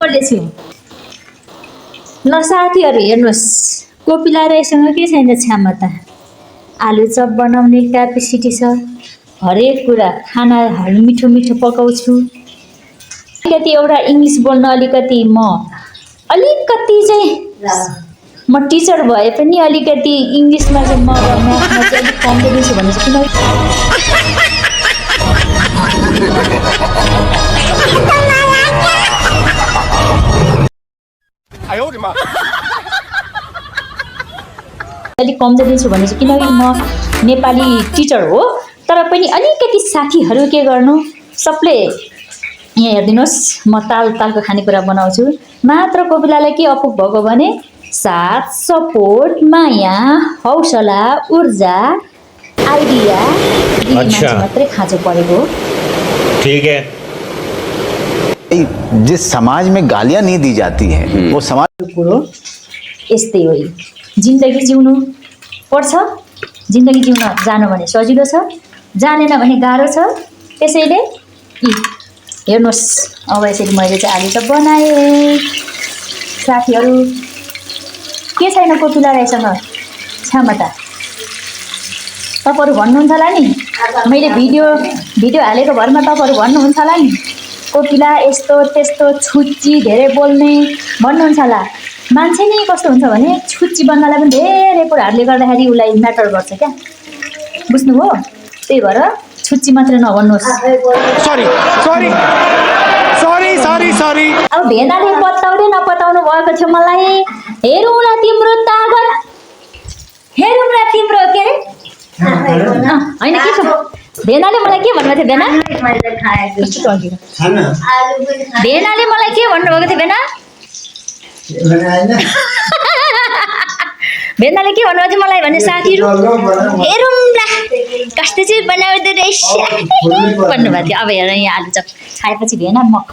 पर्दैछु ल साथीहरु हेर्नुस् कोपिला राईसँग के छैन क्षमता आलु चप बनाउने क्यापेसिटी छ हरेक कुरा खानाहरु मिठो मिठो पकाउँछु अलिकति एउटा इंग्लिश बोल्न अलिकति अलिकति चाहिँ म टिचर भए पनि अलिकति इंग्लिशमा चाहिँ म म्याथमा चाहिँ अलिक कमजोर छु भने चाहिँ किन अलिक कमजोर छु भने चाहिँ किनकि म नेपाली टिचर हो तर पनि अलिकति साथीहरु के गर्नु सबले यहाँ हेर्दिनुस् म तालको खानेकुरा बनाउँछु मात्र कोपिलालाई के अपुग भएको भने साथ सपोर्ट माया हौसला ऊर्जा आइडिया अच्छा मात्रै खाँचो परेको ठीक है जिस समाज में गालियां नहीं दी जाती हैं वो समाज कुरो यस्तै हो जिन्दगी जिउनु पर्छ जिन्दगी जिउन जानु भने सजिलो छ जानेन भने गाह्रो छ त्यसैले हेर्नुस् अब यसरी मैले चाहिँ आलु चप बनाए साथीहरु के छैन कोपिला राईसँग क्षमता तपाईहरु भन्नुहुन्छ होला नि मैले भिडियो हालेको भरमा तपाईहरु भन्नुहुन्छ होला नि कोपिला यस्तो त्यस्तो छुच्ची धेरै बोल्ने भन्नुहुन्छ होला मान्छे नि कस्तो हुन्छ भने छुच्ची बन्नलाई पनि धेरै कुराहरुले गर्दाखेरि उलाई म्याटर गर्छ क्या बुझ्नुभयो त्यही भएर छुच्ची मात्र नभन्नुस् सरी अब भेनाले पत्ताउँदै नपताउनु भएको थियो मलाई हेरौँ न तिम्रो तागत हेरौँ न तिम्रो के हैन के छ भेनाले मलाई के भन्नु थियो भेनाले मलाई के भन्नु भएको थियो भेनाले के भन्नु थियो मलाई भने साथीहरु हेरौँ ल कस्तो चाहिँ बनाउँदै रहेछ भन्नु भएको थियो अब हेर यहाँ आलु चप खाएपछि भेना मक्ख